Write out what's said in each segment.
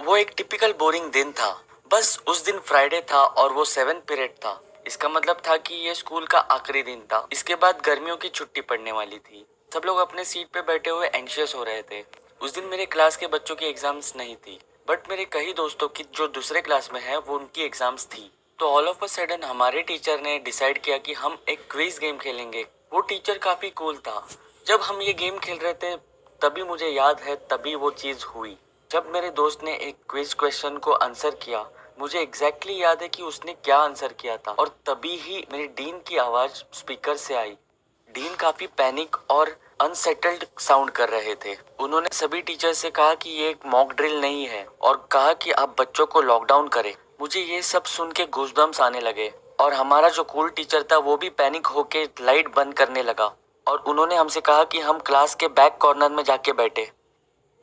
वो एक typical boring दिन था। बस उस दिन फ्राइडे था और वो 7th पीरियड था। इसका मतलब था कि ये स्कूल का आखिरी दिन था। इसके बाद गर्मियों की छुट्टी पड़ने वाली थी। सब लोग अपने सीट पे बैठे हुए एंशियस हो रहे थे। उस दिन मेरे क्लास के बच्चों की एग्जाम्स नहीं थी, बट मेरे कई दोस्तों की जो दूसरे क्लास में है वो उनकी एग्जाम्स थी। तो ऑल ऑफ अ सडन हमारे टीचर ने डिसाइड किया कि हम एक क्विज गेम खेलेंगे। वो टीचर काफी कूल था। जब हम ये गेम खेल रहे थे तभी मुझे याद है तभी वो चीज हुई जब मेरे दोस्त ने एक क्विज क्वेश्चन को आंसर किया। मुझे एग्जैक्टली याद है कि उसने क्या आंसर किया था और तभी ही मेरी डीन की आवाज स्पीकर से आई। डीन काफी पैनिक और अनसेटल्ड साउंड कर रहे थे। उन्होंने सभी टीचर से कहा कि ये एक मॉक ड्रिल नहीं है और कहा कि आप बच्चों को लॉकडाउन करें। मुझे ये सब सुन के गूज़बम्प्स आने लगे और हमारा जो कूल टीचर था वो भी पैनिक होके लाइट बंद करने लगा और उन्होंने हमसे कहा कि हम क्लास के बैक कॉर्नर में जाके बैठे।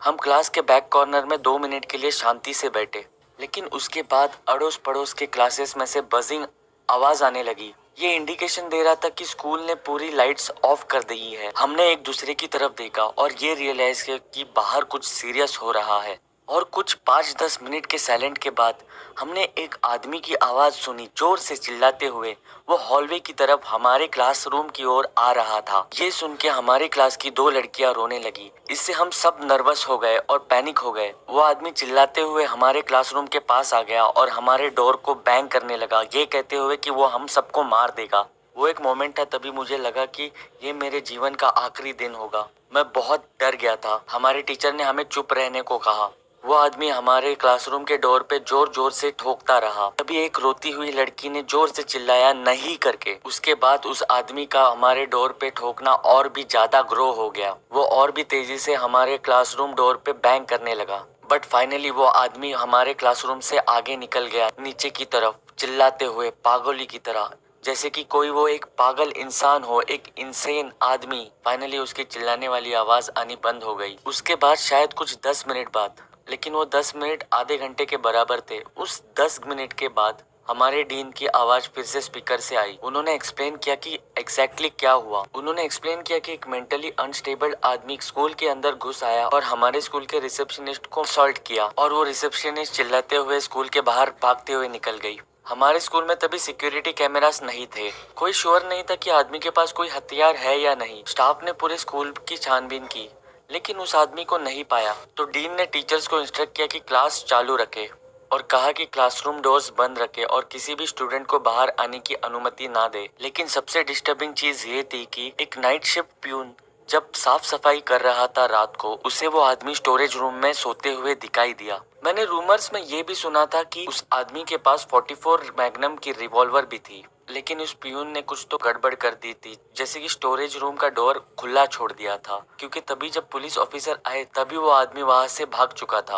हम क्लास के बैक कॉर्नर में 2 मिनट के लिए शांति से बैठे, लेकिन उसके बाद अड़ोस पड़ोस के क्लासेस में से बजिंग आवाज आने लगी। ये इंडिकेशन दे रहा था कि स्कूल ने पूरी लाइट्स ऑफ कर दी है। हमने एक दूसरे की तरफ देखा और ये रियलाइज किया कि बाहर कुछ सीरियस हो रहा है। और कुछ 5-10 मिनट के साइलेंट के बाद हमने एक आदमी की आवाज सुनी जोर से चिल्लाते हुए। वो हॉलवे की तरफ हमारे क्लासरूम की ओर आ रहा था। ये सुन के हमारे क्लास की 2 लड़कियां रोने लगी। इससे हम सब नर्वस हो गए और पैनिक हो गए। वो आदमी चिल्लाते हुए हमारे क्लासरूम के पास आ गया और हमारे डोर को बैंग करने लगा, ये कहते हुए कि वो हम सबको मार देगा। वो एक मोमेंट था, तभी मुझे लगा कि ये मेरे जीवन का आखिरी दिन होगा। मैं बहुत डर गया था। हमारे टीचर ने हमें चुप रहने को कहा। वो आदमी हमारे क्लासरूम के डोर पे जोर जोर से ठोकता रहा। तभी एक रोती हुई लड़की ने जोर से चिल्लाया नहीं करके। उसके बाद उस आदमी का हमारे डोर पे ठोकना और भी ज्यादा ग्रो हो गया। वो और भी तेजी से हमारे क्लासरूम डोर पे बैंग करने लगा। बट फाइनली वो आदमी हमारे क्लासरूम से आगे निकल गया नीचे की तरफ, चिल्लाते हुए पागली की तरह, जैसे कि कोई वो एक पागल इंसान हो, एक इंसेन आदमी। फाइनली उसकी चिल्लाने वाली आवाज आनी बंद हो गई। उसके बाद शायद कुछ 10 मिनट बाद, लेकिन वो 10 मिनट आधे घंटे के बराबर थे। उस 10 मिनट के बाद हमारे डीन की आवाज फिर से स्पीकर से आई। उन्होंने एक्सप्लेन किया कि एग्जैक्टली क्या हुआ। उन्होंने एक्सप्लेन किया कि एक मेंटली अनस्टेबल आदमी स्कूल के अंदर घुस आया और हमारे स्कूल के रिसेप्शनिस्ट को असॉल्ट किया और वो रिसेप्शनिस्ट चिल्लाते हुए स्कूल के बाहर भागते हुए निकल गई। हमारे स्कूल में तभी सिक्योरिटी कैमरास नहीं थे। कोई श्योर नहीं था कि आदमी के पास कोई हथियार है या नहीं। स्टाफ ने पूरे स्कूल की छानबीन की, लेकिन उस आदमी को नहीं पाया। तो डीन ने टीचर्स को इंस्ट्रक्ट किया कि क्लास चालू रखे और कहा कि क्लासरूम डोर्स बंद रखे और किसी भी स्टूडेंट को बाहर आने की अनुमति ना दे। लेकिन सबसे डिस्टर्बिंग चीज ये थी कि एक नाइट शिफ्ट प्यून जब साफ सफाई कर रहा था रात को, उसे वो आदमी स्टोरेज रूम में सोते हुए दिखाई दिया। मैंने रूमर्स में ये भी सुना था कि उस आदमी के पास 44 मैग्नम की रिवॉल्वर भी थी। लेकिन उस पियून ने कुछ तो गड़बड़ कर दी थी, जैसे कि स्टोरेज रूम का डोर खुला छोड़ दिया था, क्योंकि तभी जब पुलिस ऑफिसर आए तभी वो आदमी वहां से भाग चुका था।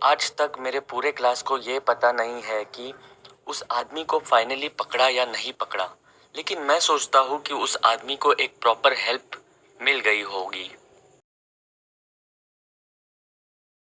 आज तक मेरे पूरे क्लास को ये पता नहीं है कि उस आदमी को फाइनली पकड़ा या नहीं पकड़ा, लेकिन मैं सोचता हूँ कि उस आदमी को एक प्रॉपर हेल्प मिल गई होगी।